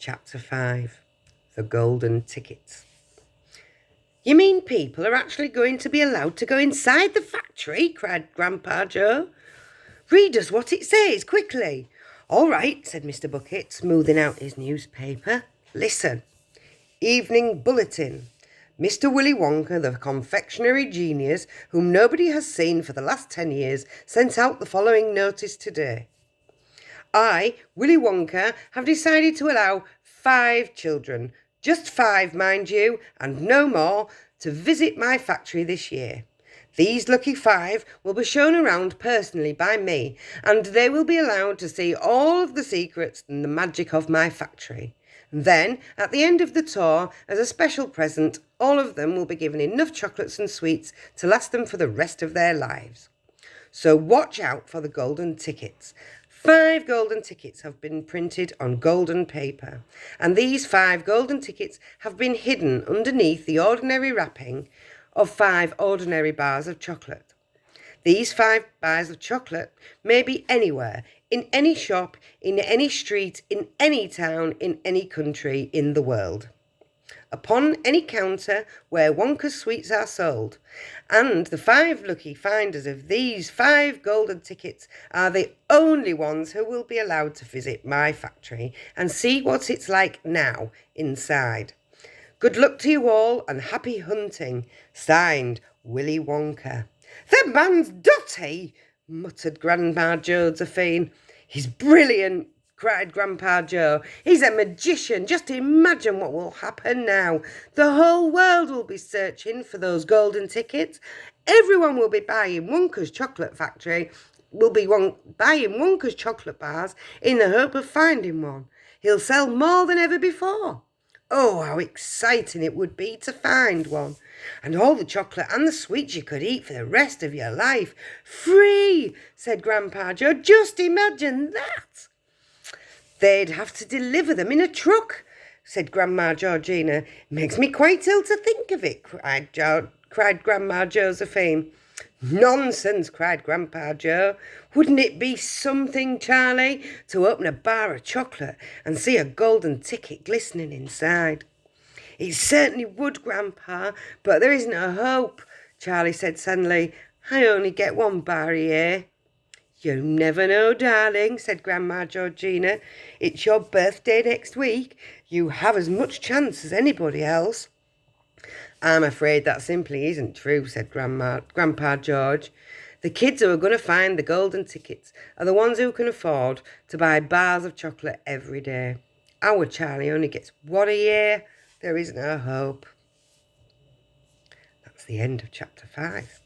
Chapter 5. The Golden Tickets. "You mean people are actually going to be allowed to go inside the factory?" cried Grandpa Joe. "Read us what it says, quickly." "All right," said Mr. Bucket, smoothing out his newspaper. "Listen. Evening Bulletin. Mr. Willy Wonka, the confectionery genius, whom nobody has seen for the last 10 years, sent out the following notice today. I, Willy Wonka, have decided to allow 5 children, just 5, mind you, and no more, to visit my factory this year. These lucky 5 will be shown around personally by me, and they will be allowed to see all of the secrets and the magic of my factory. Then, at the end of the tour, as a special present, all of them will be given enough chocolates and sweets to last them for the rest of their lives. So watch out for the golden tickets. 5 golden tickets have been printed on golden paper, and these 5 golden tickets have been hidden underneath the ordinary wrapping of 5 ordinary bars of chocolate. These 5 bars of chocolate may be anywhere, in any shop, in any street, in any town, in any country in the world, upon any counter where Wonka's sweets are sold. And the 5 lucky finders of these 5 golden tickets are the only ones who will be allowed to visit my factory and see what it's like now inside. Good luck to you all and happy hunting. Signed, Willy Wonka." "The man's dotty," muttered Grandma Josephine. "He's brilliant," cried Grandpa Joe. "He's a magician. Just imagine what will happen now. The whole world will be searching for those golden tickets. Everyone will be buying Wonka's chocolate factory, buying Wonka's chocolate bars in the hope of finding one. He'll sell more than ever before. Oh, how exciting it would be to find one. And all the chocolate and the sweets you could eat for the rest of your life. Free," said Grandpa Joe. "Just imagine that." "They'd have to deliver them in a truck," said Grandma Georgina. "Makes me quite ill to think of it," cried Grandma Josephine. "Nonsense," cried Grandpa Joe. "Wouldn't it be something, Charlie, to open a bar of chocolate and see a golden ticket glistening inside?" "It certainly would, Grandpa, but there isn't a hope," Charlie said suddenly. "I only get 1 bar a year." "You never know, darling," said Grandma Georgina. "It's your birthday next week. You have as much chance as anybody else." "I'm afraid that simply isn't true," said Grandpa George. "The kids who are going to find the golden tickets are the ones who can afford to buy bars of chocolate every day. Our Charlie only gets 1 a year. There isn't a hope." That's the end of chapter 5.